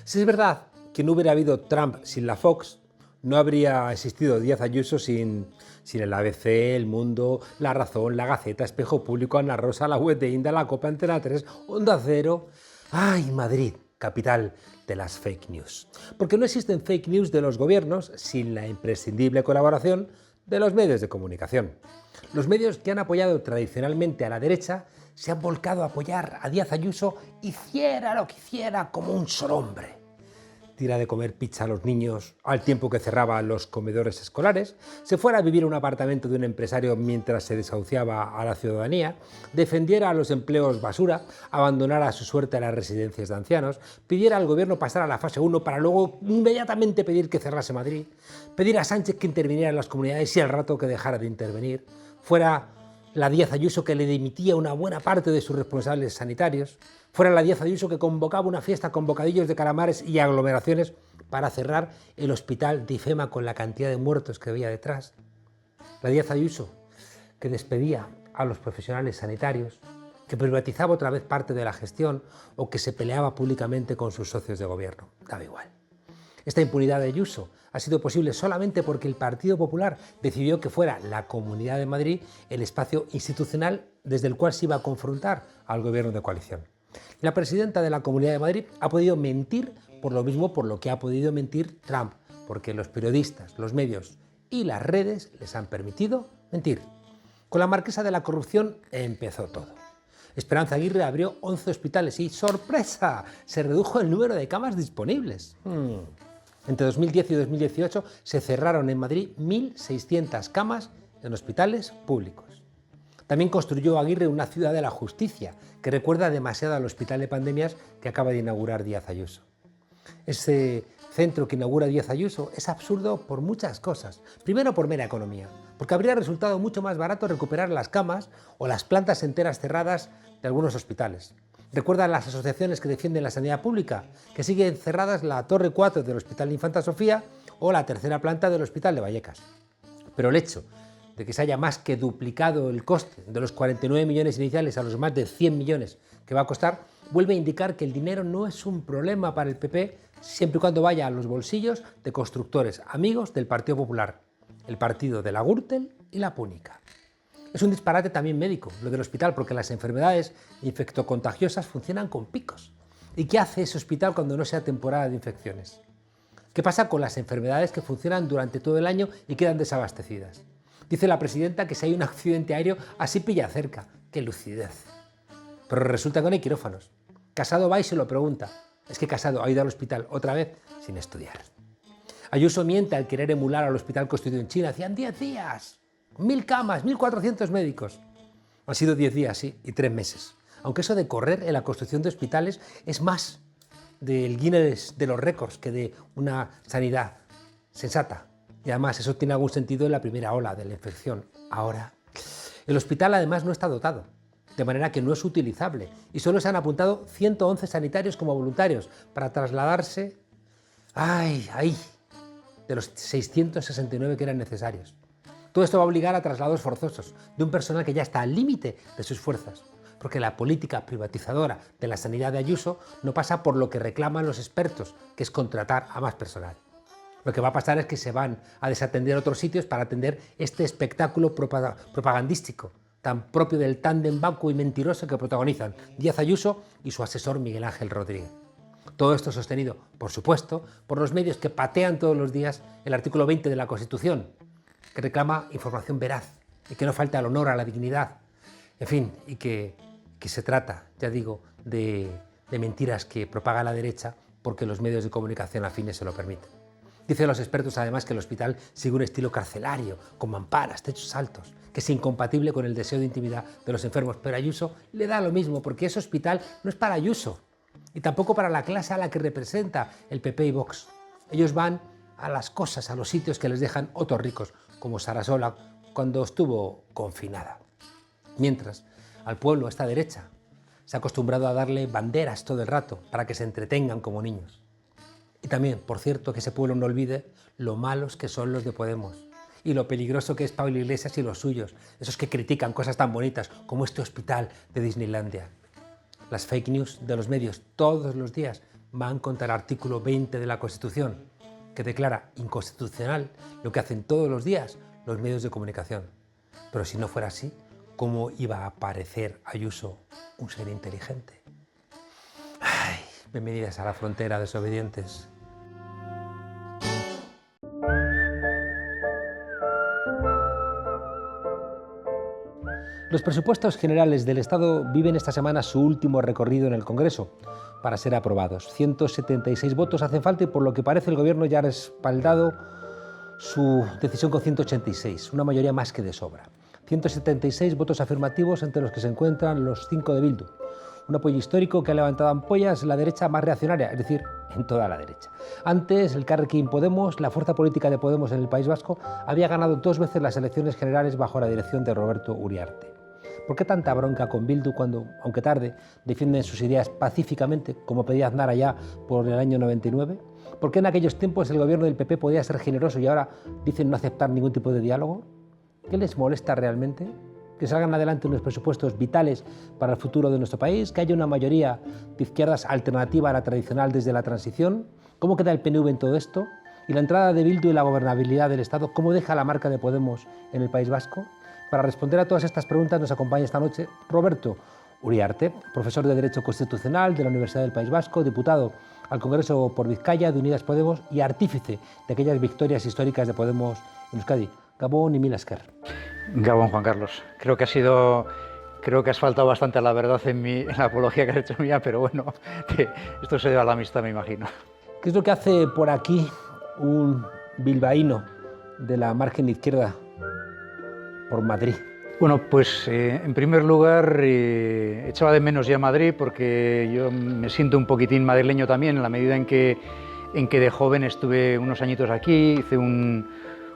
Si es verdad que no hubiera habido Trump sin la Fox, no habría existido Díaz Ayuso sin el ABC, El Mundo, La Razón, La Gaceta, Espejo Público, Ana Rosa, La Web de Inda, La Copa, Antena 3, Onda Cero. ¡Ay, Madrid, capital de las fake news! Porque no existen fake news de los gobiernos sin la imprescindible colaboración de los medios de comunicación. Los medios que han apoyado tradicionalmente a la derecha se han volcado a apoyar a Díaz Ayuso, hiciera lo que hiciera, como un solo hombre. Tira de comer pizza a los niños al tiempo que cerraba los comedores escolares, se fuera a vivir a un apartamento de un empresario mientras se desahuciaba a la ciudadanía, defendiera a los empleos basura, abandonara a su suerte a las residencias de ancianos, pidiera al gobierno pasar a la fase 1 para luego inmediatamente pedir que cerrase Madrid, pedir a Sánchez que interviniera en las comunidades y al rato que dejara de intervenir, fuera la Díaz Ayuso que le dimitía una buena parte de sus responsables sanitarios, fuera la Díaz Ayuso que convocaba una fiesta con bocadillos de calamares y aglomeraciones para cerrar el hospital de IFEMA con la cantidad de muertos que había detrás, la Díaz Ayuso que despedía a los profesionales sanitarios, que privatizaba otra vez parte de la gestión o que se peleaba públicamente con sus socios de gobierno. Daba igual. Esta impunidad de Ayuso ha sido posible solamente porque el Partido Popular decidió que fuera la Comunidad de Madrid el espacio institucional desde el cual se iba a confrontar al gobierno de coalición. La presidenta de la Comunidad de Madrid ha podido mentir por lo mismo por lo que ha podido mentir Trump, porque los periodistas, los medios y las redes les han permitido mentir. Con la marquesa de la corrupción empezó todo. Esperanza Aguirre abrió 11 hospitales y ¡sorpresa!, se redujo el número de camas disponibles. Entre 2010 y 2018 se cerraron en Madrid 1.600 camas en hospitales públicos. También construyó Aguirre una ciudad de la justicia, que recuerda demasiado al hospital de pandemias que acaba de inaugurar Díaz Ayuso. Ese centro que inaugura Díaz Ayuso es absurdo por muchas cosas. Primero, por mera economía, porque habría resultado mucho más barato recuperar las camas o las plantas enteras cerradas de algunos hospitales. Recuerda las asociaciones que defienden la sanidad pública, que siguen cerradas la Torre 4 del Hospital Infanta Sofía o la tercera planta del Hospital de Vallecas. Pero el hecho de que se haya más que duplicado el coste de los 49 millones iniciales a los más de 100 millones que va a costar, vuelve a indicar que el dinero no es un problema para el PP siempre y cuando vaya a los bolsillos de constructores amigos del Partido Popular, el partido de la Gürtel y la Púnica. Es un disparate también médico lo del hospital, porque las enfermedades infectocontagiosas funcionan con picos. ¿Y qué hace ese hospital cuando no sea temporada de infecciones? ¿Qué pasa con las enfermedades que funcionan durante todo el año y quedan desabastecidas? Dice la presidenta que si hay un accidente aéreo, así pilla cerca. ¡Qué lucidez! Pero resulta que no hay quirófanos. Casado va y se lo pregunta. Es que Casado ha ido al hospital otra vez sin estudiar. Ayuso miente al querer emular al hospital construido en China. Hacían 10 días. 1.000 camas, 1.400 médicos. Han sido 10 días, sí, y 3 meses. Aunque eso de correr en la construcción de hospitales es más del Guinness de los récords que de una sanidad sensata. Y además eso tiene algún sentido en la primera ola de la infección. Ahora, el hospital además no está dotado, de manera que no es utilizable y solo se han apuntado 111 sanitarios como voluntarios para trasladarse de los 669 que eran necesarios. Todo esto va a obligar a traslados forzosos de un personal que ya está al límite de sus fuerzas, porque la política privatizadora de la sanidad de Ayuso no pasa por lo que reclaman los expertos, que es contratar a más personal. Lo que va a pasar es que se van a desatender otros sitios para atender este espectáculo propagandístico tan propio del tándem vacuo y mentiroso que protagonizan Díaz Ayuso y su asesor Miguel Ángel Rodríguez. Todo esto sostenido, por supuesto, por los medios que patean todos los días el artículo 20 de la Constitución, que reclama información veraz y que no falte al honor, a la dignidad, en fin, y que se trata, ya digo, de mentiras que propaga la derecha porque los medios de comunicación afines se lo permiten. Dicen los expertos además que el hospital sigue un estilo carcelario, con mamparas, techos altos, que es incompatible con el deseo de intimidad de los enfermos, pero a Ayuso le da lo mismo, porque ese hospital no es para Ayuso y tampoco para la clase a la que representa el PP y Vox. Ellos van a las cosas, a los sitios que les dejan otros ricos, como Sarasola cuando estuvo confinada. Mientras, al pueblo, a esta derecha, se ha acostumbrado a darle banderas todo el rato para que se entretengan como niños. Y también, por cierto, que ese pueblo no olvide lo malos que son los de Podemos y lo peligroso que es Pablo Iglesias y los suyos, esos que critican cosas tan bonitas como este hospital de Disneylandia. Las fake news de los medios todos los días van contra el artículo 20 de la Constitución, que declara inconstitucional lo que hacen todos los días los medios de comunicación. Pero si no fuera así, ¿cómo iba a parecer Ayuso un ser inteligente? Ay, bienvenidas a la frontera, desobedientes. Los presupuestos generales del Estado viven esta semana su último recorrido en el Congreso para ser aprobados. 176 votos hacen falta y por lo que parece el Gobierno ya ha respaldado su decisión con 186, una mayoría más que de sobra. 176 votos afirmativos entre los que se encuentran los 5 de Bildu. Un apoyo histórico que ha levantado ampollas en la derecha más reaccionaria, es decir, en toda la derecha. Antes, el Elkarrekin Podemos, la fuerza política de Podemos en el País Vasco, había ganado 2 veces las elecciones generales bajo la dirección de Roberto Uriarte. ¿Por qué tanta bronca con Bildu cuando, aunque tarde, defienden sus ideas pacíficamente, como pedía Aznar allá por el año 99? ¿Por qué en aquellos tiempos el gobierno del PP podía ser generoso y ahora dicen no aceptar ningún tipo de diálogo? ¿Qué les molesta realmente? ¿Que salgan adelante unos presupuestos vitales para el futuro de nuestro país? ¿Que haya una mayoría de izquierdas alternativa a la tradicional desde la transición? ¿Cómo queda el PNV en todo esto? ¿Y la entrada de Bildu y la gobernabilidad del Estado? ¿Cómo deja la marca de Podemos en el País Vasco? Para responder a todas estas preguntas nos acompaña esta noche Roberto Uriarte, profesor de Derecho Constitucional de la Universidad del País Vasco, diputado al Congreso por Vizcaya de Unidas Podemos y artífice de aquellas victorias históricas de Podemos en Euskadi. Gabón y mil esker. Gabón, Juan Carlos. Creo que has faltado bastante a la verdad en la apología que has hecho mía, pero bueno, esto se debe a la amistad, me imagino. ¿Qué es lo que hace por aquí un bilbaíno de la margen izquierda por Madrid? Bueno, pues en primer lugar echaba de menos ya Madrid porque yo me siento un poquitín madrileño también en la medida en que de joven estuve unos añitos aquí, hice un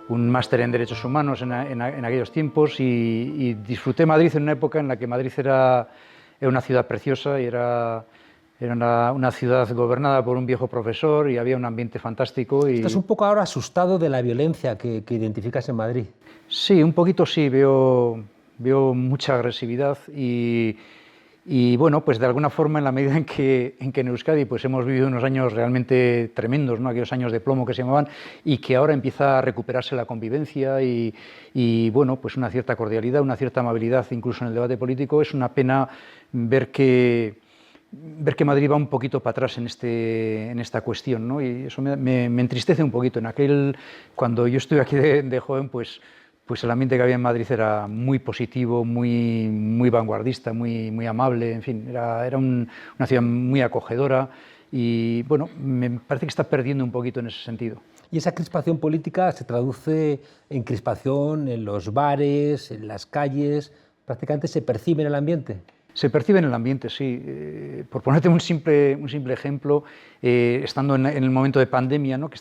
máster en Derechos Humanos en aquellos tiempos y disfruté Madrid en una época en la que Madrid era una ciudad preciosa y era una ciudad gobernada por un viejo profesor y había un ambiente fantástico. ¿Estás un poco ahora asustado de la violencia que identificas en Madrid? Sí, un poquito sí, veo mucha agresividad y bueno, pues de alguna forma en la medida en que en Euskadi pues hemos vivido unos años realmente tremendos, ¿no? Aquellos años de plomo que se llamaban y que ahora empieza a recuperarse la convivencia y bueno, pues una cierta cordialidad, una cierta amabilidad incluso en el debate político. Es una pena ver que Madrid va un poquito para atrás en esta cuestión, ¿no? Y eso me entristece un poquito. Cuando yo estuve aquí de joven, pues el ambiente que había en Madrid era muy positivo, muy vanguardista, muy amable, en fin, era una ciudad muy acogedora y bueno, me parece que está perdiendo un poquito en ese sentido. ¿Y esa crispación política se traduce en crispación en los bares, en las calles? ¿Prácticamente se percibe en el ambiente? Se percibe en el ambiente, sí. Por ponerte un simple ejemplo, estando en el momento de pandemia, ¿no? Que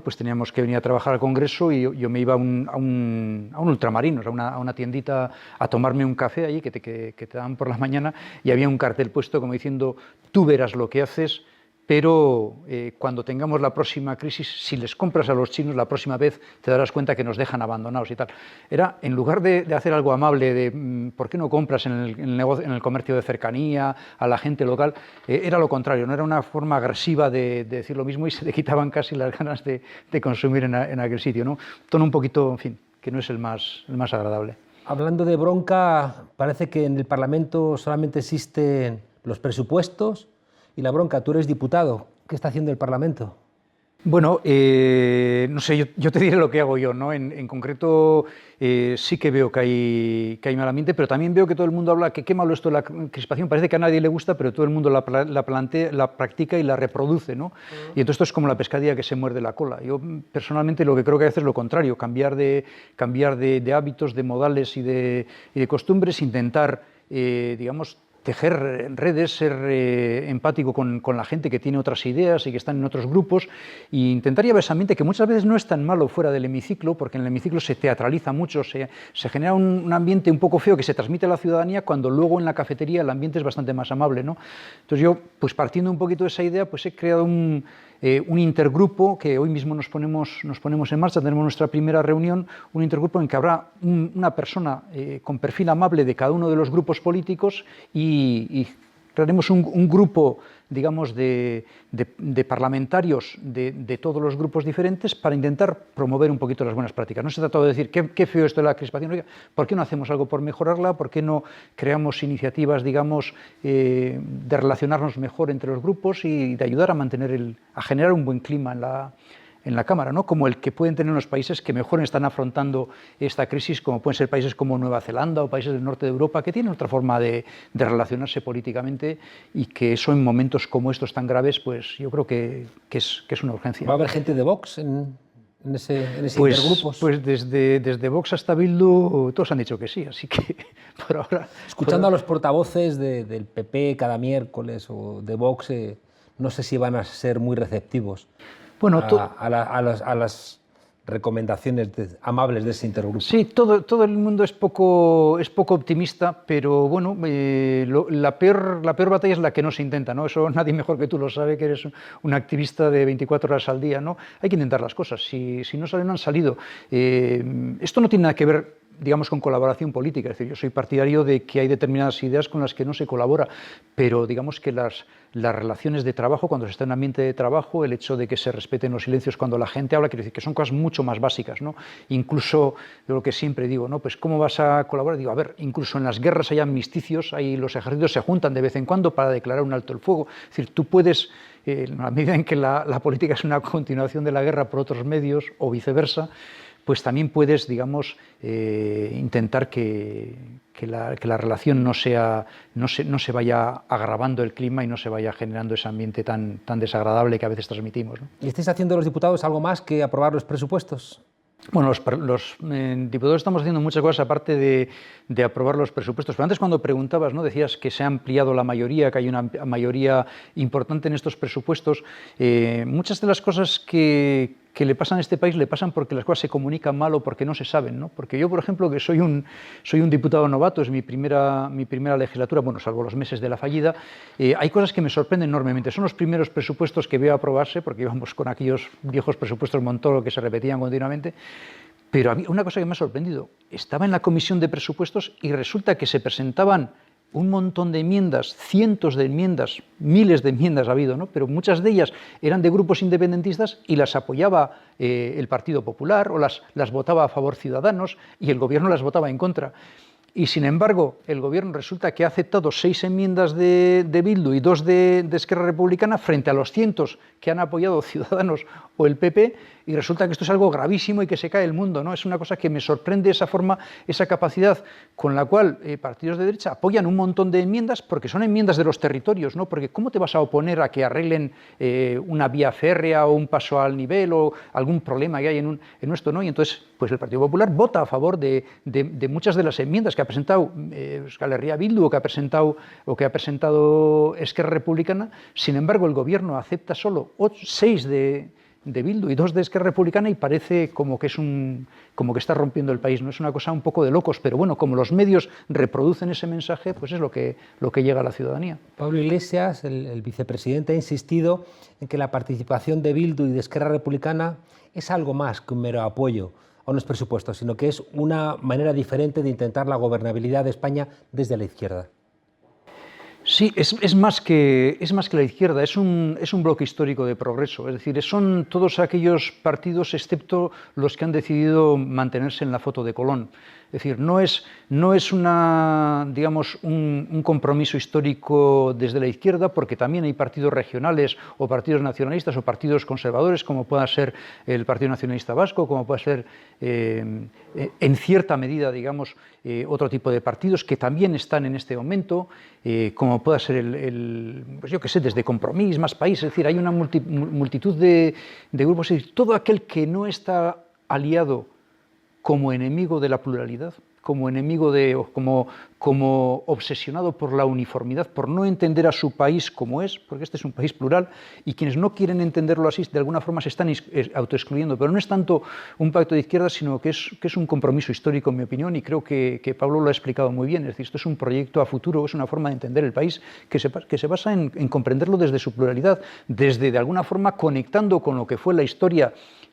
pues teníamos que venir a trabajar al Congreso y yo me iba a un Ultramarinos, a una tiendita a tomarme un café allí que te daban por la mañana y había un cartel puesto como diciendo tú verás lo que haces, pero cuando tengamos la próxima crisis, si les compras a los chinos la próxima vez te darás cuenta que nos dejan abandonados y tal. Era, en lugar de hacer algo amable, de ¿por qué no compras en el comercio de cercanía, a la gente local? Era lo contrario, no era una forma agresiva de decir lo mismo y se le quitaban casi las ganas de consumir en aquel sitio, ¿no? Un tono un poquito, en fin, que no es el más agradable. Hablando de bronca, parece que en el Parlamento solamente existen los presupuestos y la bronca. Tú eres diputado. ¿Qué está haciendo el Parlamento? Bueno, no sé, yo te diré lo que hago yo, ¿no? En concreto, sí que veo que hay mal ambiente, pero también veo que todo el mundo habla que qué malo esto de la crispación. Parece que a nadie le gusta, pero todo el mundo la practica y la reproduce, ¿no? Y entonces esto es como la pescadilla que se muerde la cola. Yo personalmente lo que creo que hay que hacer es lo contrario, cambiar de hábitos, de modales y de costumbres, intentar, digamos, tejer redes, ser empático con la gente que tiene otras ideas y que están en otros grupos e intentar llevar ese ambiente que muchas veces no es tan malo fuera del hemiciclo, porque en el hemiciclo se teatraliza mucho, se genera un ambiente un poco feo que se transmite a la ciudadanía cuando luego en la cafetería el ambiente es bastante más amable, ¿no? Entonces yo, pues partiendo un poquito de esa idea, pues he creado un intergrupo que hoy mismo nos ponemos en marcha, tenemos nuestra primera reunión, un intergrupo en que habrá una persona con perfil amable de cada uno de los grupos políticos y crearemos un grupo, digamos, de parlamentarios de todos los grupos diferentes para intentar promover un poquito las buenas prácticas. No se trata de decir qué feo esto de la crispación, oiga, ¿por qué no hacemos algo por mejorarla? ¿Por qué no creamos iniciativas, digamos, de relacionarnos mejor entre los grupos y de ayudar a generar un buen clima en la Cámara, ¿no? Como el que pueden tener los países que mejor están afrontando esta crisis, como pueden ser países como Nueva Zelanda o países del norte de Europa, que tienen otra forma de relacionarse políticamente y que eso en momentos como estos tan graves, pues yo creo que es una urgencia. ¿Va a haber gente de Vox en ese pues, intergrupos? Pues desde Vox hasta Bildu todos han dicho que sí, así que por ahora... Escuchando a los portavoces del PP cada miércoles o de Vox, no sé si van a ser muy receptivos. Bueno, a las recomendaciones amables de ese intergrupo. Sí, todo el mundo es poco optimista, pero bueno, la peor batalla es la que no se intenta, ¿no? Eso nadie mejor que tú lo sabe, que eres un activista de 24 horas al día, ¿no? Hay que intentar las cosas, si no salen, no han salido. Esto no tiene nada que ver, digamos, con colaboración política, es decir, yo soy partidario de que hay determinadas ideas con las que no se colabora, pero digamos que las relaciones de trabajo, cuando se está en un ambiente de trabajo, el hecho de que se respeten los silencios cuando la gente habla, quiero decir que son cosas mucho más básicas, ¿no? Incluso, yo lo que siempre digo, ¿no? Pues ¿cómo vas a colaborar? Digo, a ver, incluso en las guerras hay amnisticios, los ejércitos se juntan de vez en cuando para declarar un alto el fuego, es decir, tú puedes, en la medida en que la política es una continuación de la guerra por otros medios o viceversa, pues también puedes, digamos, intentar que la relación no se vaya agravando el clima y no se vaya generando ese ambiente tan desagradable que a veces transmitimos, ¿no? ¿Y estáis haciendo los diputados algo más que aprobar los presupuestos? Bueno, los diputados estamos haciendo muchas cosas aparte de aprobar los presupuestos. Pero antes, cuando preguntabas, ¿no? Decías que se ha ampliado la mayoría, que hay una mayoría importante en estos presupuestos. Muchas de las cosas que le pasan a este país le pasan porque las cosas se comunican mal o porque no se saben, ¿no? Porque yo, por ejemplo, que soy un diputado novato, es mi primera legislatura, bueno, salvo los meses de la fallida, hay cosas que me sorprenden enormemente. Son los primeros presupuestos que veo aprobarse, porque íbamos con aquellos viejos presupuestos Montoro que se repetían continuamente. Pero había una cosa que me ha sorprendido. Estaba en la comisión de presupuestos y resulta que se presentaban un montón de enmiendas, cientos de enmiendas, miles de enmiendas ha habido, ¿no? Pero muchas de ellas eran de grupos independentistas y las apoyaba el Partido Popular o las votaba a favor Ciudadanos y el gobierno las votaba en contra. Y sin embargo, el gobierno resulta que ha aceptado 6 enmiendas de Bildu y 2 de Esquerra Republicana frente a los cientos que han apoyado Ciudadanos o el PP, y resulta que esto es algo gravísimo y que se cae el mundo, ¿no? Es una cosa que me sorprende esa forma, esa capacidad con la cual partidos de derecha apoyan un montón de enmiendas, porque son enmiendas de los territorios, ¿no? Porque ¿cómo te vas a oponer a que arreglen una vía férrea o un paso al nivel o algún problema que hay en esto, ¿no? Y entonces, pues el Partido Popular vota a favor de muchas de las enmiendas que ha presentado Euskal Herria Bildu o que ha presentado Esquerra Republicana. Sin embargo, el gobierno acepta solo 6 de Bildu y 2 de Esquerra Republicana y parece como que está rompiendo el país, ¿no? Es una cosa un poco de locos, pero bueno, como los medios reproducen ese mensaje, pues es lo que llega a la ciudadanía. Pablo Iglesias, el vicepresidente, ha insistido en que la participación de Bildu y de Esquerra Republicana es algo más que un mero apoyo a unos presupuestos, sino que es una manera diferente de intentar la gobernabilidad de España desde la izquierda. Sí, es más que la izquierda, es un bloque histórico de progreso, es decir, son todos aquellos partidos excepto los que han decidido mantenerse en la foto de Colón. Es decir, no es digamos, un compromiso histórico desde la izquierda, porque también hay partidos regionales o partidos nacionalistas o partidos conservadores, como pueda ser el Partido Nacionalista Vasco, como pueda ser, en cierta medida, digamos, otro tipo de partidos que también están en este momento, como pueda ser pues yo qué sé, desde Compromís, Más País, es decir, hay una multitud de grupos, es decir, todo aquel que no está aliado como enemigo de la pluralidad, como enemigo como obsesionado por la uniformidad, por no entender a su país como es, porque este es un país plural, y quienes no quieren entenderlo así, de alguna forma se están autoexcluyendo. Pero no es tanto un pacto de izquierda, sino que es un compromiso histórico, en mi opinión, y creo que Pablo lo ha explicado muy bien. Es decir, esto es un proyecto a futuro, es una forma de entender el país que se basa en comprenderlo desde su pluralidad, desde, de alguna forma, conectando con lo que fue la historia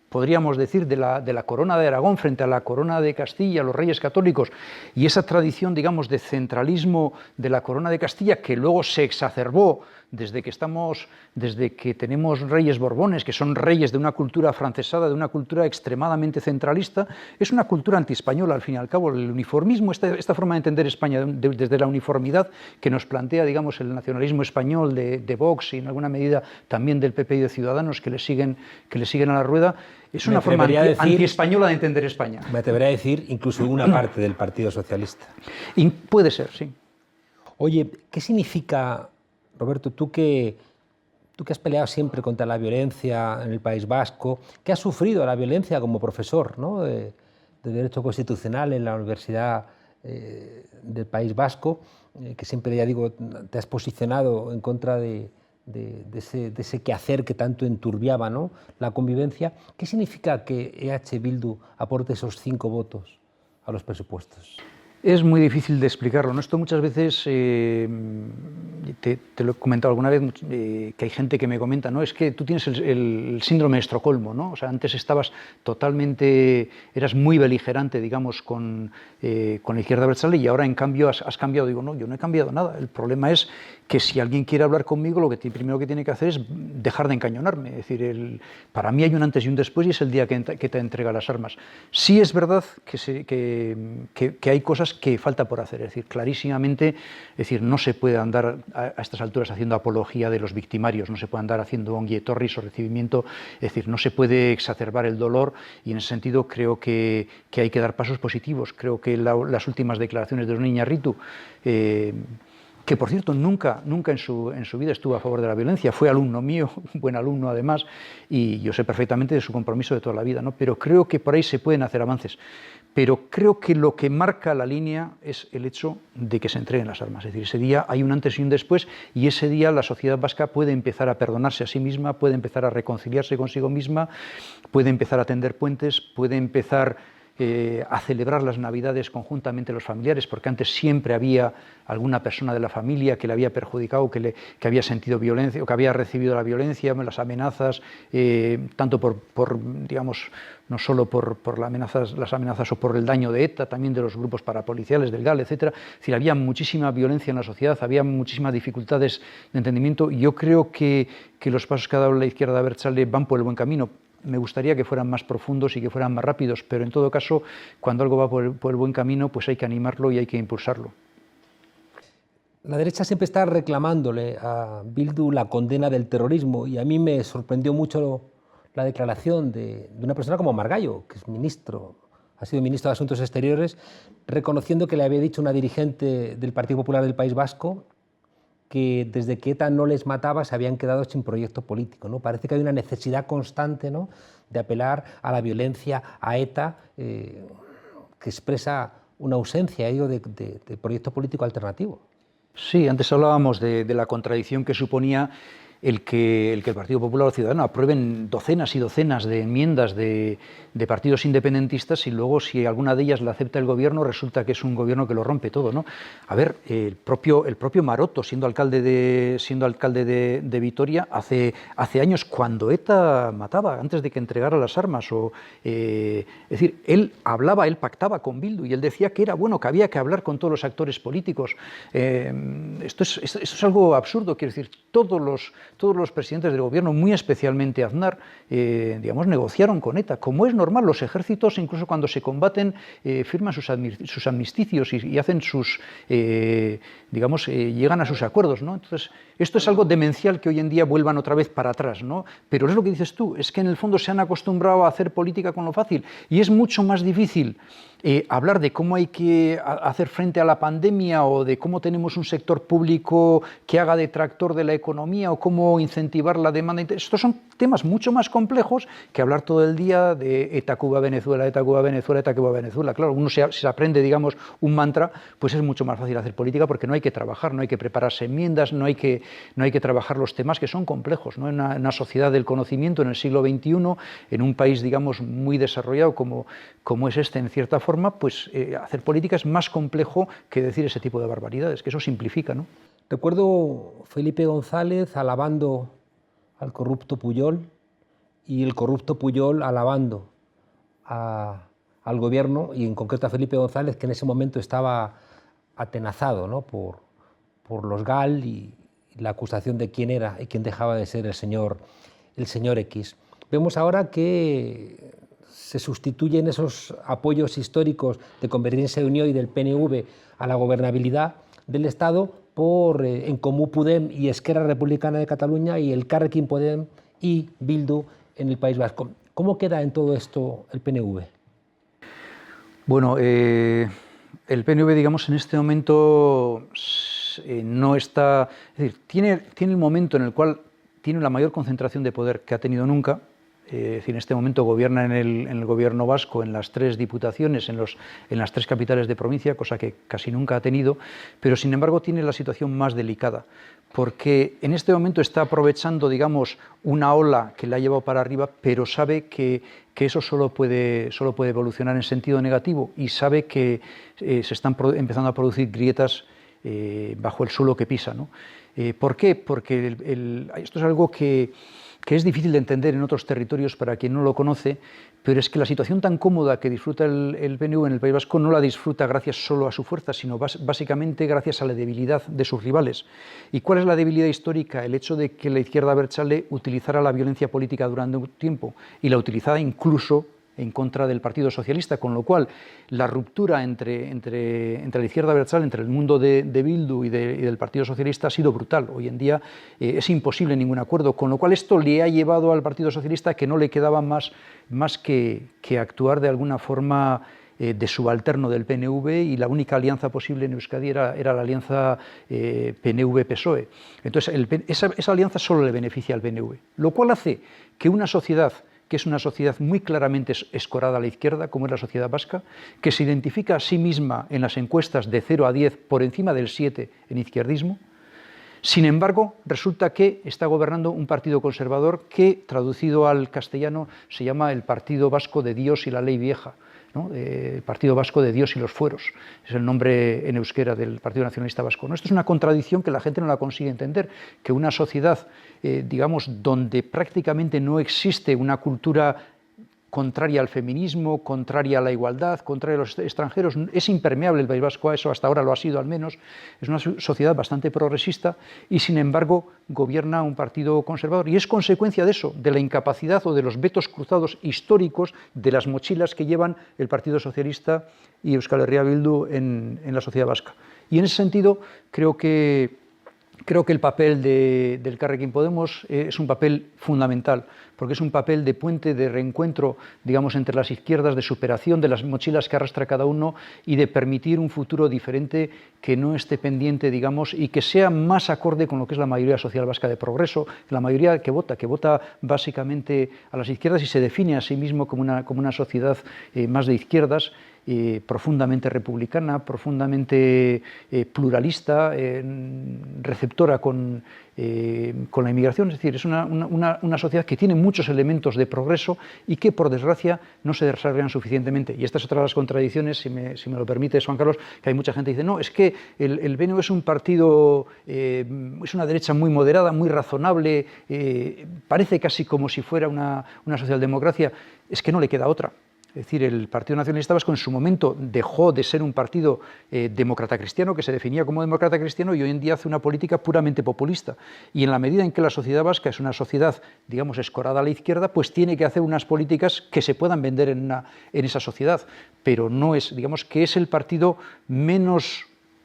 podríamos decir, de la corona de Aragón frente a la corona de Castilla, los reyes católicos, y esa tradición, digamos, de centralismo de la corona de Castilla, que luego se exacerbó desde que tenemos reyes borbones, que son reyes de una cultura afrancesada, de una cultura extremadamente centralista, es una cultura antiespañola, al fin y al cabo. El uniformismo, esta forma de entender España desde la uniformidad que nos plantea, digamos, el nacionalismo español de Vox y en alguna medida también del PP y de Ciudadanos que le siguen a la rueda, es una forma antiespañola de entender España. Me atrevería a decir incluso una parte del Partido Socialista. Y puede ser, sí. Oye, ¿qué significa, Roberto, tú que has peleado siempre contra la violencia en el País Vasco, que has sufrido la violencia como profesor, ¿no?, de Derecho Constitucional en la Universidad del País Vasco, que siempre, ya digo, te has posicionado en contra de ese quehacer que tanto enturbiaba, ¿no?, la convivencia? ¿Qué significa que EH Bildu aporte esos 5 votos a los presupuestos? Es muy difícil de explicarlo, ¿no? Esto muchas veces, te lo he comentado alguna vez, que hay gente que me comenta, ¿no?, es que tú tienes el síndrome de Estocolmo, ¿no? O sea, antes eras muy beligerante, digamos, con la izquierda abertzale, y ahora en cambio has cambiado. Digo, no, yo no he cambiado nada. El problema es que si alguien quiere hablar conmigo, lo que primero que tiene que hacer es dejar de encañonarme. Es decir, para mí hay un antes y un después, y es el día que te entrega las armas. Sí es verdad que hay cosas que falta por hacer. Es decir, clarísimamente, no se puede andar a estas alturas haciendo apología de los victimarios, no se puede andar haciendo ongi et torris o recibimiento. Es decir, no se puede exacerbar el dolor, y en ese sentido creo que hay que dar pasos positivos. Creo que las últimas declaraciones de don Iñarritu, que por cierto nunca en su vida estuvo a favor de la violencia, fue alumno mío, un buen alumno además, y yo sé perfectamente de su compromiso de toda la vida, ¿no? Pero creo que por ahí se pueden hacer avances. Pero creo que lo que marca la línea es el hecho de que se entreguen las armas. Es decir, ese día hay un antes y un después, y ese día la sociedad vasca puede empezar a perdonarse a sí misma, puede empezar a reconciliarse consigo misma, puede empezar a tender puentes, puede empezar a celebrar las Navidades conjuntamente los familiares, porque antes siempre había alguna persona de la familia que le había perjudicado, que había sentido violencia o que había recibido la violencia, las amenazas, tanto digamos, no solo por las amenazas o por el daño de ETA, también de los grupos parapoliciales, del GAL, etc. Es decir, había muchísima violencia en la sociedad, había muchísimas dificultades de entendimiento, y yo creo que los pasos que ha dado la izquierda abertzale van por el buen camino. Me gustaría que fueran más profundos y que fueran más rápidos, pero en todo caso, cuando algo va por el buen camino, pues hay que animarlo y hay que impulsarlo. La derecha siempre está reclamándole a Bildu la condena del terrorismo, y a mí me sorprendió mucho la declaración de una persona como Margallo, que es ministro, ha sido ministro de Asuntos Exteriores, reconociendo que le había dicho una dirigente del Partido Popular del País Vasco que desde que ETA no les mataba se habían quedado sin proyecto político, ¿no? Parece que hay una necesidad constante, ¿no?, de apelar a la violencia, a ETA, que expresa una ausencia de proyecto político alternativo. Sí, antes hablábamos de la contradicción que suponía el que el Partido Popular o Ciudadano aprueben docenas y docenas de enmiendas de partidos independentistas, y luego, si alguna de ellas la acepta el gobierno, resulta que es un gobierno que lo rompe todo, ¿no? A ver, el propio Maroto, siendo alcalde de Vitoria, hace años, cuando ETA mataba, antes de que entregara las armas, es decir, él pactaba con Bildu, y él decía que era bueno, que había que hablar con todos los actores políticos. Esto es algo absurdo, quiero decir, todos los presidentes del gobierno, muy especialmente Aznar, digamos, negociaron con ETA, como es normal. Los ejércitos, incluso cuando se combaten, firman sus amnisticios y hacen llegan a sus acuerdos, ¿no? Entonces, esto es algo demencial que hoy en día vuelvan otra vez para atrás, ¿no? Pero es lo que dices tú, es que en el fondo se han acostumbrado a hacer política con lo fácil, y es mucho más difícil hablar de cómo hay que hacer frente a la pandemia, o de cómo tenemos un sector público que haga de tractor de la economía, o cómo incentivar la demanda. Estos son temas mucho más complejos que hablar todo el día de ETA Cuba Venezuela, ETA Cuba Venezuela, ETA Cuba Venezuela. Claro, uno se aprende, digamos, un mantra, pues es mucho más fácil hacer política, porque no hay que trabajar, no hay que prepararse enmiendas, no hay que trabajar los temas que son complejos, ¿no? En una sociedad del conocimiento, en el siglo XXI, en un país, digamos, muy desarrollado como es este, en cierta forma, pues hacer política es más complejo que decir ese tipo de barbaridades, que eso simplifica, ¿no? Recuerdo Felipe González alabando al corrupto Pujol y el corrupto Pujol alabando al gobierno y en concreto a Felipe González, que en ese momento estaba atenazado, ¿no?, por los GAL y la acusación de quién era y quién dejaba de ser el señor X. Vemos ahora que se sustituyen esos apoyos históricos de Convergencia y Unió y del PNV a la gobernabilidad del Estado por En Comú Podem y Esquerra Republicana de Cataluña y el Elkarrekin Podem y Bildu en el País Vasco. ¿Cómo queda en todo esto el PNV? Bueno, el PNV, digamos, en este momento no está... Es decir, tiene el momento en el cual tiene la mayor concentración de poder que ha tenido nunca. Es decir, en este momento gobierna en el gobierno vasco, en las 3 diputaciones, en las 3 capitales de provincia, cosa que casi nunca ha tenido, pero sin embargo tiene la situación más delicada, porque en este momento está aprovechando, digamos, una ola que le ha llevado para arriba, pero sabe que eso solo puede evolucionar en sentido negativo y sabe que se están empezando a producir grietas bajo el suelo que pisa, ¿no? ¿Por qué? Porque esto es algo que es difícil de entender en otros territorios para quien no lo conoce, pero es que la situación tan cómoda que disfruta el PNV en el País Vasco no la disfruta gracias solo a su fuerza, sino básicamente gracias a la debilidad de sus rivales. ¿Y cuál es la debilidad histórica? El hecho de que la izquierda abertzale utilizara la violencia política durante un tiempo y la utilizaba incluso en contra del Partido Socialista, con lo cual la ruptura entre la izquierda abertzale, entre el mundo de Bildu y del Partido Socialista ha sido brutal. Hoy en día es imposible ningún acuerdo, con lo cual esto le ha llevado al Partido Socialista que no le quedaba más que actuar de alguna forma de subalterno del PNV, y la única alianza posible en Euskadi era la alianza PNV-PSOE. Entonces esa alianza solo le beneficia al PNV, lo cual hace que una sociedad que es una sociedad muy claramente escorada a la izquierda, como es la sociedad vasca, que se identifica a sí misma en las encuestas de 0 a 10 por encima del 7 en izquierdismo. Sin embargo, resulta que está gobernando un partido conservador que, traducido al castellano, se llama el Partido Vasco de Dios y la Ley Vieja, ¿no? El Partido Vasco de Dios y los Fueros, es el nombre en euskera del Partido Nacionalista Vasco, ¿no? Esto es una contradicción que la gente no la consigue entender, que una sociedad, digamos, donde prácticamente no existe una cultura contraria al feminismo, contraria a la igualdad, contraria a los extranjeros, es impermeable el País Vasco a eso, hasta ahora lo ha sido al menos, es una sociedad bastante progresista y sin embargo gobierna un partido conservador, y es consecuencia de eso, de la incapacidad o de los vetos cruzados históricos de las mochilas que llevan el Partido Socialista y Euskal Herria Bildu en la sociedad vasca. Y en ese sentido creo que el papel del Elkarrekin Podemos es un papel fundamental, porque es un papel de puente, de reencuentro, digamos, entre las izquierdas, de superación de las mochilas que arrastra cada uno y de permitir un futuro diferente que no esté pendiente, digamos, y que sea más acorde con lo que es la mayoría social vasca de progreso, la mayoría que vota básicamente a las izquierdas y se define a sí mismo como una sociedad más de izquierdas, profundamente republicana, profundamente pluralista, receptora con la inmigración. Es decir, es una sociedad que tiene muchos elementos de progreso y que, por desgracia, no se desarrollan suficientemente. Y esta es otra de las contradicciones, si me lo permite, Juan Carlos, que hay mucha gente que dice, no, es que el PNV es un partido, es una derecha muy moderada, muy razonable, parece casi como si fuera una socialdemocracia. Es que no le queda otra. Es decir, el Partido Nacionalista Vasco en su momento dejó de ser un partido demócrata cristiano, que se definía como demócrata cristiano, y hoy en día hace una política puramente populista. Y en la medida en que la sociedad vasca es una sociedad, digamos, escorada a la izquierda, pues tiene que hacer unas políticas que se puedan vender en esa sociedad. Pero no es, digamos, que es el partido menos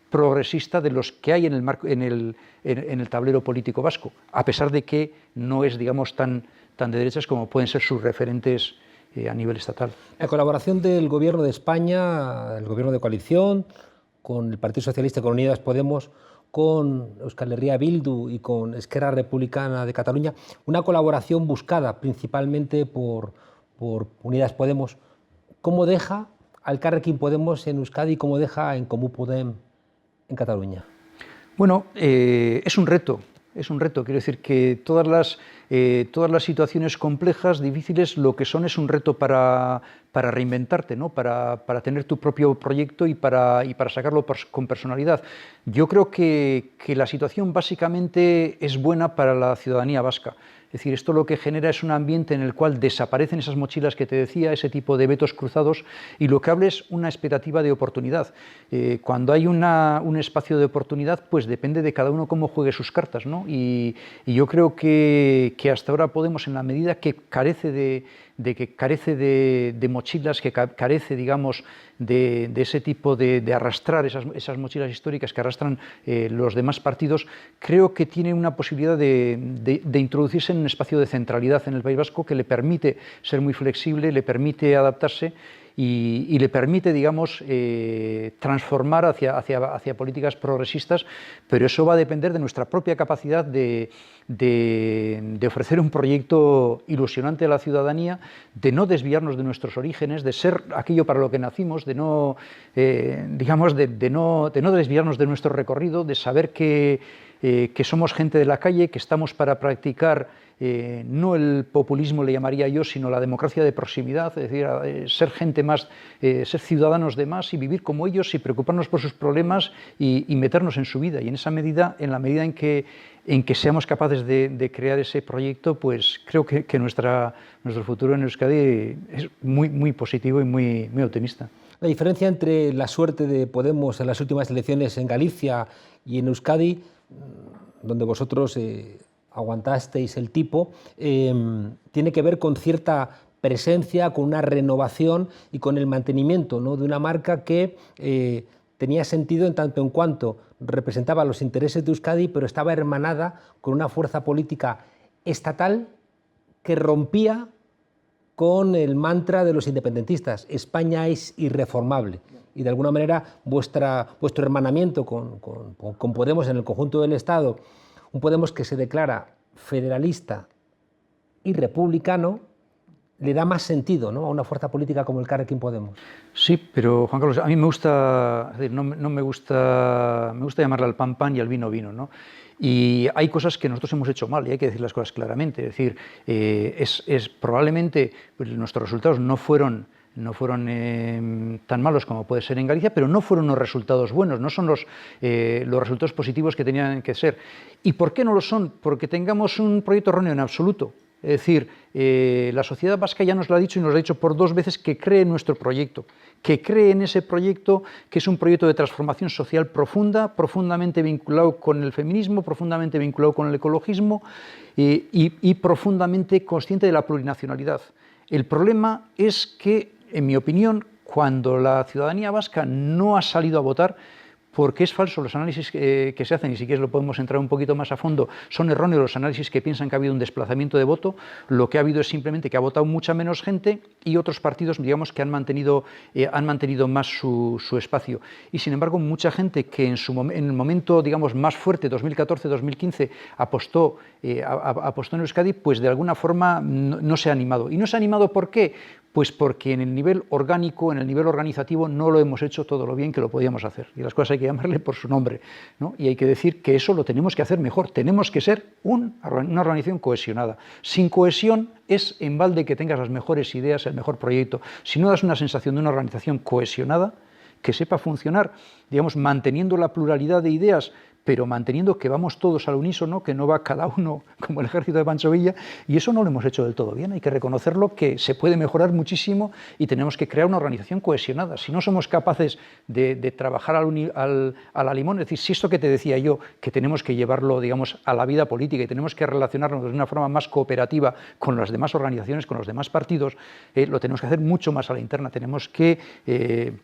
progresista de los que hay en el tablero político vasco, a pesar de que no es, digamos, tan de derechas como pueden ser sus referentes a nivel estatal. La colaboración del Gobierno de España, el Gobierno de coalición, con el Partido Socialista, con Unidas Podemos, con Euskal Herria Bildu y con Esquerra Republicana de Cataluña, una colaboración buscada principalmente por Unidas Podemos. ¿Cómo deja al Elkarrekin Podemos en Euskadi y cómo deja a En Comú Podem en Cataluña? Bueno, es un reto. Es un reto, quiero decir que todas las situaciones complejas, difíciles, lo que son es un reto para para reinventarte, ¿no? Para tener tu propio proyecto y para sacarlo con personalidad. Yo creo que la situación básicamente es buena para la ciudadanía vasca. Es decir, esto lo que genera es un ambiente en el cual desaparecen esas mochilas que te decía, ese tipo de vetos cruzados, y lo que habla es una expectativa de oportunidad. Cuando hay un espacio de oportunidad, pues depende de cada uno cómo juegue sus cartas, ¿no? Y yo creo que hasta ahora Podemos, en la medida que carece de mochilas, que carece, digamos, de ese tipo de arrastrar esas mochilas históricas que arrastran los demás partidos, creo que tiene una posibilidad de introducirse en un espacio de centralidad en el País Vasco que le permite ser muy flexible, le permite adaptarse y le permite, digamos, transformar hacia políticas progresistas, pero eso va a depender de nuestra propia capacidad de ofrecer un proyecto ilusionante a la ciudadanía, de no desviarnos de nuestros orígenes, de ser aquello para lo que nacimos, de no desviarnos de nuestro recorrido, de saber que somos gente de la calle, que estamos para practicar no el populismo, le llamaría yo, sino la democracia de proximidad, es decir, ser gente más, ser ciudadanos de más y vivir como ellos y preocuparnos por sus problemas y meternos en su vida. Y en esa medida, en la medida en que seamos capaces de crear ese proyecto, pues creo que nuestro futuro en Euskadi es muy, muy positivo y muy, muy optimista. La diferencia entre la suerte de Podemos en las últimas elecciones en Galicia y en Euskadi, donde vosotros aguantasteis el tipo, tiene que ver con cierta presencia, con una renovación y con el mantenimiento, ¿no?, de una marca que tenía sentido en tanto en cuanto representaba los intereses de Euskadi, pero estaba hermanada con una fuerza política estatal que rompía con el mantra de los independentistas: España es irreformable. Y de alguna manera vuestro hermanamiento con Podemos en el conjunto del Estado, un Podemos que se declara federalista y republicano, le da más sentido, ¿no?, a una fuerza política como el Elkarrekin Podemos. Sí, pero Juan Carlos, a mí me gusta, es decir, no me gusta llamarle al pan pan y al vino vino, ¿no? Y hay cosas que nosotros hemos hecho mal y hay que decir las cosas claramente. Es decir, probablemente pues, nuestros resultados no fueron tan malos como puede ser en Galicia, pero no fueron unos resultados buenos, no son los resultados positivos que tenían que ser. ¿Y por qué no lo son? Porque tengamos un proyecto erróneo en absoluto. Es decir, la sociedad vasca ya nos lo ha dicho y nos lo ha dicho por 2 veces, que cree en nuestro proyecto, que cree en ese proyecto, que es un proyecto de transformación social profunda, profundamente vinculado con el feminismo, profundamente vinculado con el ecologismo y profundamente consciente de la plurinacionalidad. El problema es que, en mi opinión, cuando la ciudadanía vasca no ha salido a votar, porque es falso los análisis que se hacen, y si quieres lo podemos entrar un poquito más a fondo, son erróneos los análisis que piensan que ha habido un desplazamiento de voto. Lo que ha habido es simplemente que ha votado mucha menos gente y otros partidos, digamos, que han mantenido más su espacio. Y sin embargo, mucha gente que en el momento, digamos, más fuerte, 2014-2015, apostó en Euskadi, pues de alguna forma no se ha animado. ¿Y no se ha animado por qué? Pues porque en el nivel orgánico, en el nivel organizativo, no lo hemos hecho todo lo bien que lo podíamos hacer. Y las cosas hay que llamarle por su nombre, ¿no? Y hay que decir que eso lo tenemos que hacer mejor. Tenemos que ser una organización cohesionada. Sin cohesión es en balde que tengas las mejores ideas, el mejor proyecto. Si no das una sensación de una organización cohesionada, que sepa funcionar, digamos, manteniendo la pluralidad de ideas, pero manteniendo que vamos todos al unísono, que no va cada uno como el ejército de Pancho Villa, y eso no lo hemos hecho del todo bien. Hay que reconocerlo, que se puede mejorar muchísimo y tenemos que crear una organización cohesionada. Si no somos capaces de trabajar a la limón, es decir, si esto que te decía yo, que tenemos que llevarlo, digamos, a la vida política y tenemos que relacionarnos de una forma más cooperativa con las demás organizaciones, con los demás partidos, lo tenemos que hacer mucho más a la interna.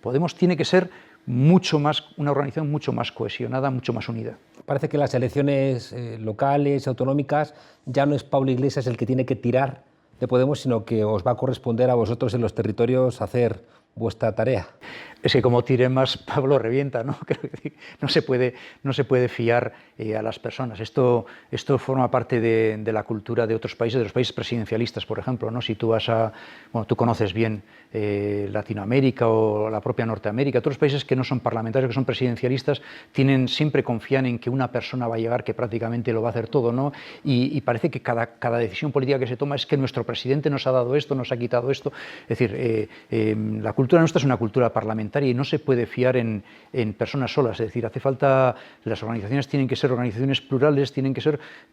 Podemos tiene que ser una organización mucho más cohesionada, mucho más unida. Parece que las elecciones locales, autonómicas, ya no es Pablo Iglesias el que tiene que tirar de Podemos, sino que os va a corresponder a vosotros en los territorios hacer vuestra tarea. Es que como tire más, Pablo revienta, ¿no? Creo que no se puede fiar a las personas. Esto forma parte de la cultura de otros países, de los países presidencialistas, por ejemplo, ¿no? Si tú vas bueno, tú conoces bien Latinoamérica o la propia Norteamérica, otros países que no son parlamentarios, que son presidencialistas, siempre confían en que una persona va a llegar que prácticamente lo va a hacer todo, ¿no? Y parece que cada decisión política que se toma es que nuestro presidente nos ha dado esto, nos ha quitado esto. Es decir, la cultura nuestra es una cultura parlamentaria y no se puede fiar en personas solas. Es decir, hace falta, las organizaciones tienen que ser organizaciones plurales,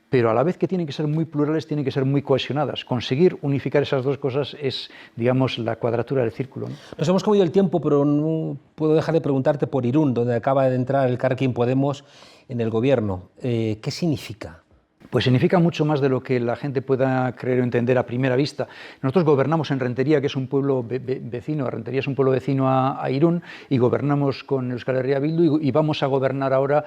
pero a la vez que tienen que ser muy plurales, tienen que ser muy cohesionadas. Conseguir unificar esas dos cosas es, digamos, la cuadratura del círculo, ¿no? Nos hemos comido el tiempo, pero no puedo dejar de preguntarte por Irún, donde acaba de entrar el Elkarrekin Podemos en el gobierno. ¿Qué significa? Pues significa mucho más de lo que la gente pueda creer o entender a primera vista. Nosotros gobernamos en Rentería, que es un pueblo vecino, Rentería es un pueblo vecino a Irún, y gobernamos con Euskal Herria Bildu y vamos a gobernar ahora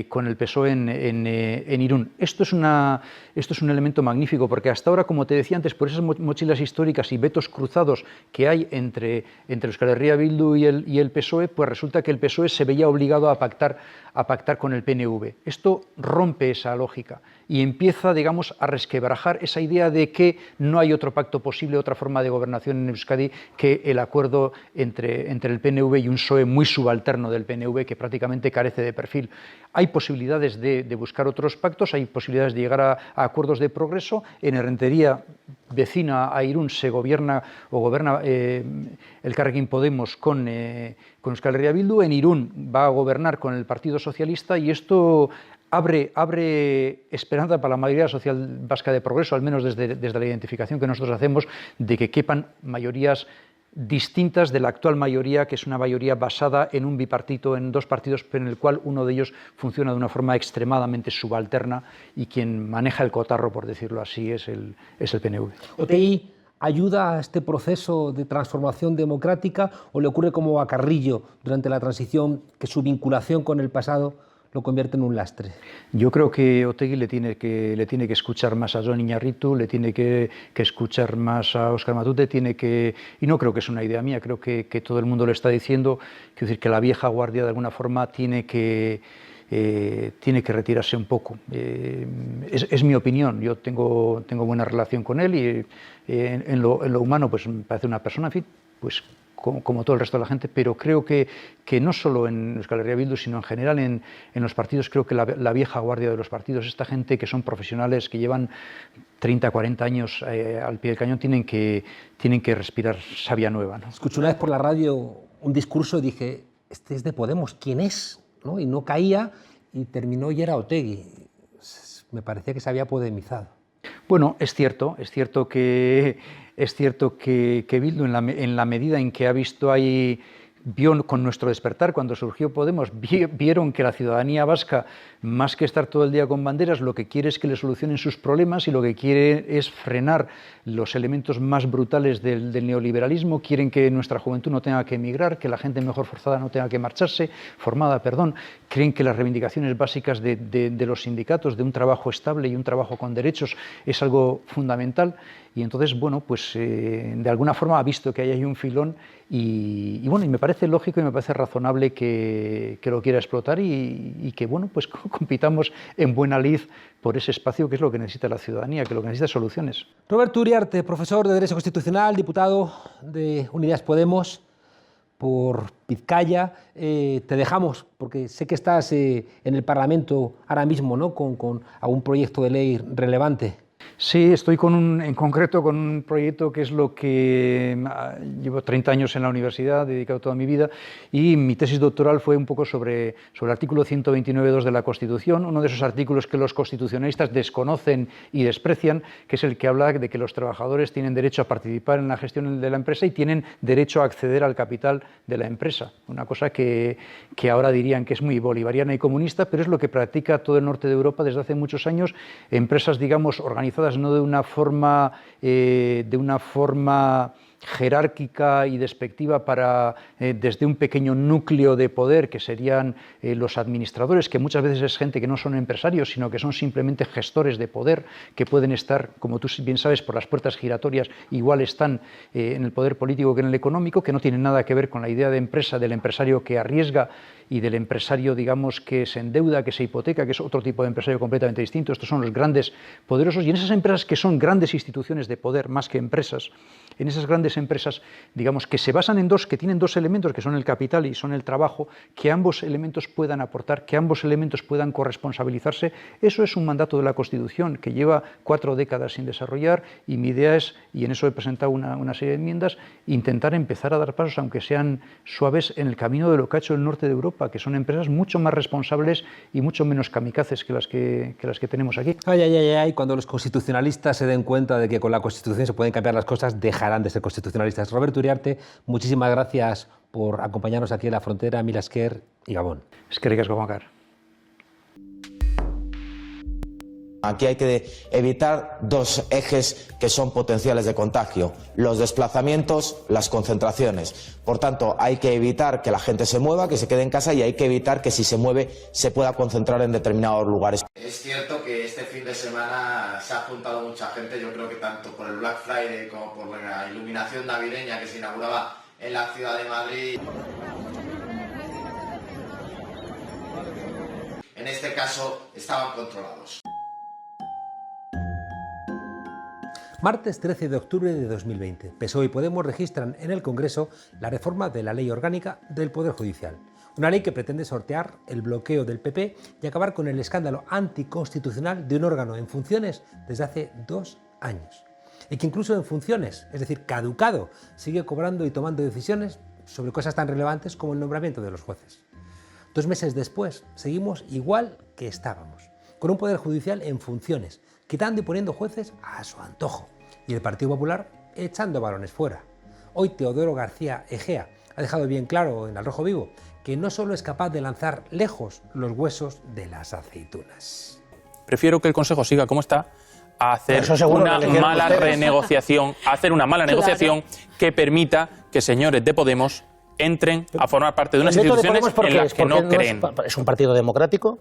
con el PSOE en Irún. Esto es un elemento magnífico, porque hasta ahora, como te decía antes, por esas mochilas históricas y vetos cruzados que hay entre Euskal Herria Bildu y el PSOE, pues resulta que el PSOE se veía obligado a pactar con el PNV. Esto rompe esa lógica y empieza, digamos, a resquebrajar esa idea de que no hay otro pacto posible, otra forma de gobernación en Euskadi que el acuerdo entre el PNV y un PSOE muy subalterno del PNV que prácticamente carece de perfil. Hay posibilidades de buscar otros pactos, hay posibilidades de llegar a acuerdos de progreso. En Errentería, vecina a Irún, se gobierna el Elkarrekin Podemos con Euskal Herria Bildu. En Irún va a gobernar con el Partido Socialista y esto abre esperanza para la mayoría social vasca de progreso, al menos desde la identificación que nosotros hacemos, de que quepan mayorías distintas de la actual mayoría, que es una mayoría basada en un bipartito, en dos partidos, pero en el cual uno de ellos funciona de una forma extremadamente subalterna y quien maneja el cotarro, por decirlo así, es el PNV. ¿Otegi ayuda a este proceso de transformación democrática o le ocurre como a Carrillo durante la transición, que su vinculación con el pasado lo convierte en un lastre? Yo creo que Otegi le tiene que escuchar más a Jon Iñarritu, le tiene que escuchar más a Óscar Matute, y no creo que es una idea mía, creo que todo el mundo lo está diciendo, quiero decir que la vieja guardia de alguna forma tiene que retirarse un poco. Es mi opinión, yo tengo buena relación con él y en lo humano pues me parece una persona, en fin, pues como todo el resto de la gente, pero creo que no solo en Euskal Herria Bildu, sino en general en los partidos, creo que la vieja guardia de los partidos, esta gente que son profesionales, que llevan 30, 40 años al pie del cañón, tienen que respirar savia nueva, ¿no? Escuché una vez por la radio un discurso y dije, este es de Podemos, ¿quién es? ¿No? Y no caía y terminó y era Otegi. Me parecía que se había podemizado. Bueno, es cierto que Bildu, en la medida en que ha visto ahí, vio con nuestro despertar, cuando surgió Podemos, vieron que la ciudadanía vasca, más que estar todo el día con banderas, lo que quiere es que le solucionen sus problemas y lo que quiere es frenar los elementos más brutales del neoliberalismo. Quieren que nuestra juventud no tenga que emigrar, que la gente mejor formada no tenga que marcharse, creen que las reivindicaciones básicas de los sindicatos, de un trabajo estable y un trabajo con derechos, es algo fundamental. Y entonces, bueno, pues de alguna forma ha visto que ahí hay un filón y bueno, y me parece lógico y me parece razonable que lo quiera explotar y que, bueno, pues compitamos en buena lid por ese espacio que es lo que necesita la ciudadanía, que lo que necesita es soluciones. Roberto Uriarte, profesor de Derecho Constitucional, diputado de Unidas Podemos por Vizcaya. Te dejamos, porque sé que estás en el Parlamento ahora mismo, ¿no?, con algún proyecto de ley relevante. Sí, estoy en concreto con un proyecto que es lo que llevo 30 años en la universidad, dedicado toda mi vida, y mi tesis doctoral fue un poco sobre el artículo 129.2 de la Constitución, uno de esos artículos que los constitucionalistas desconocen y desprecian, que es el que habla de que los trabajadores tienen derecho a participar en la gestión de la empresa y tienen derecho a acceder al capital de la empresa. Una cosa que ahora dirían que es muy bolivariana y comunista, pero es lo que practica todo el norte de Europa desde hace muchos años, empresas, digamos, organizadas no de una forma jerárquica y despectiva para desde un pequeño núcleo de poder que serían los administradores, que muchas veces es gente que no son empresarios, sino que son simplemente gestores de poder, que pueden estar, como tú bien sabes, por las puertas giratorias, igual están en el poder político que en el económico, que no tienen nada que ver con la idea de empresa del empresario que arriesga y del empresario, digamos, que se endeuda, que se hipoteca, que es otro tipo de empresario completamente distinto. Estos son los grandes poderosos, y en esas empresas que son grandes instituciones de poder más que empresas, en esas grandes empresas, digamos, que se basan en que tienen dos elementos, que son el capital y son el trabajo, que ambos elementos puedan aportar, que ambos elementos puedan corresponsabilizarse. Eso es un mandato de la Constitución que lleva 4 décadas sin desarrollar, y mi idea es, y en eso he presentado una serie de enmiendas, intentar empezar a dar pasos, aunque sean suaves, en el camino de lo que ha hecho el norte de Europa, que son empresas mucho más responsables y mucho menos kamikazes que las que tenemos aquí. Ay, ay, ay, ay, cuando los constitucionalistas se den cuenta de que con la Constitución se pueden cambiar las cosas, dejarán de ser constitucionalistas. Roberto Uriarte, muchísimas gracias por acompañarnos aquí en la frontera, Mila esker y Gabón. Eskerrik asko, Juancar. Aquí hay que evitar 2 ejes que son potenciales de contagio: los desplazamientos, las concentraciones. Por tanto, hay que evitar que la gente se mueva, que se quede en casa, y hay que evitar que si se mueve se pueda concentrar en determinados lugares. Es cierto que este fin de semana se ha juntado mucha gente, yo creo que tanto por el Black Friday como por la iluminación navideña que se inauguraba en la ciudad de Madrid. En este caso estaban controlados. Martes 13 de octubre de 2020, PSOE y Podemos registran en el Congreso la reforma de la Ley Orgánica del Poder Judicial. Una ley que pretende sortear el bloqueo del PP y acabar con el escándalo anticonstitucional de un órgano en funciones desde hace 2 años. Y que incluso en funciones, es decir, caducado, sigue cobrando y tomando decisiones sobre cosas tan relevantes como el nombramiento de los jueces. 2 meses después, seguimos igual que estábamos, con un Poder Judicial en funciones, quitando y poniendo jueces a su antojo, y el Partido Popular echando balones fuera. Hoy Teodoro García Egea ha dejado bien claro en Al Rojo Vivo que no solo es capaz de lanzar lejos los huesos de las aceitunas. Prefiero que el Consejo siga como está a hacer una mala renegociación, que permita que señores de Podemos entren a formar parte de unas instituciones en las que no creen. Es un partido democrático.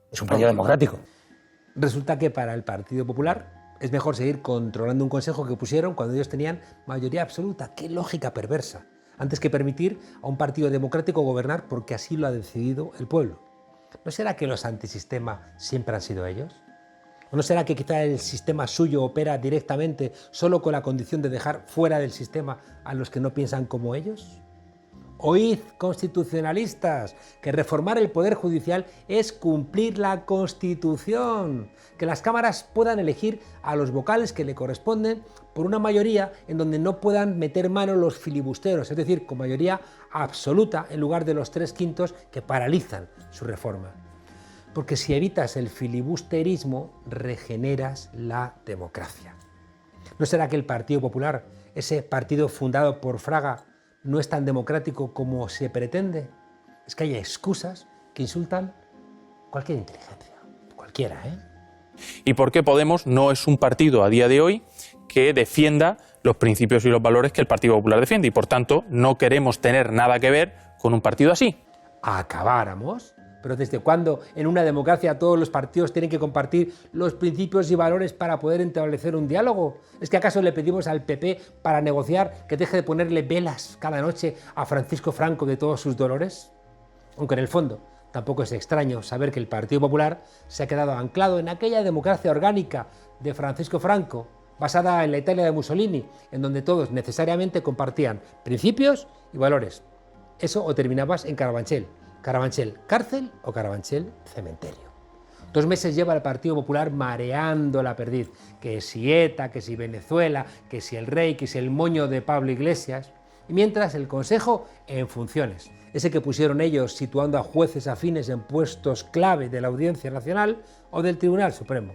Es un partido democrático. Resulta que para el Partido Popular es mejor seguir controlando un consejo que pusieron cuando ellos tenían mayoría absoluta. ¡Qué lógica perversa! Antes que permitir a un partido democrático gobernar porque así lo ha decidido el pueblo. ¿No será que los antisistema siempre han sido ellos? ¿O no será que quizá el sistema suyo opera directamente solo con la condición de dejar fuera del sistema a los que no piensan como ellos? Oíd, constitucionalistas, que reformar el Poder Judicial es cumplir la Constitución, que las cámaras puedan elegir a los vocales que le corresponden por una mayoría en donde no puedan meter mano los filibusteros, es decir, con mayoría absoluta en lugar de los 3/5 que paralizan su reforma. Porque si evitas el filibusterismo, regeneras la democracia. ¿No será que el Partido Popular, ese partido fundado por Fraga, no es tan democrático como se pretende? Es que hay excusas que insultan cualquier inteligencia, cualquiera, ¿eh? ¿Y por qué Podemos no es un partido a día de hoy que defienda los principios y los valores que el Partido Popular defiende? Y por tanto no queremos tener nada que ver con un partido así. ¿Acabáramos? ¿Pero desde cuándo en una democracia todos los partidos tienen que compartir los principios y valores para poder establecer un diálogo? ¿Es que acaso le pedimos al PP para negociar que deje de ponerle velas cada noche a Francisco Franco de todos sus dolores? Aunque en el fondo tampoco es extraño saber que el Partido Popular se ha quedado anclado en aquella democracia orgánica de Francisco Franco, basada en la Italia de Mussolini, en donde todos necesariamente compartían principios y valores. Eso o terminabas en Carabanchel. Carabanchel cárcel o Carabanchel cementerio. 2 meses lleva el Partido Popular mareando la perdiz, que si ETA, que si Venezuela, que si el rey, que si el moño de Pablo Iglesias, y mientras el Consejo en funciones, ese que pusieron ellos situando a jueces afines en puestos clave de la Audiencia Nacional o del Tribunal Supremo.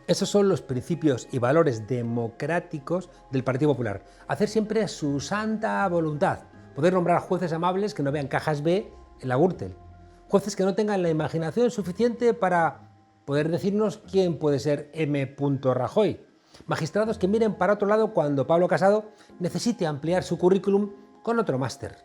Esos son los principios y valores democráticos del Partido Popular. Hacer siempre su santa voluntad, poder nombrar jueces amables que no vean cajas B en la Gürtel, jueces que no tengan la imaginación suficiente para poder decirnos quién puede ser M. Rajoy, Magistrados que miren para otro lado cuando Pablo Casado necesite ampliar su currículum con otro máster.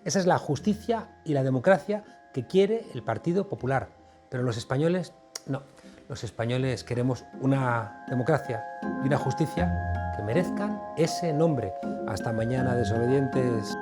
Esa es la justicia y la democracia que quiere el Partido Popular. Pero los españoles, no. Los españoles queremos una democracia y una justicia que merezcan ese nombre. Hasta mañana, desobedientes.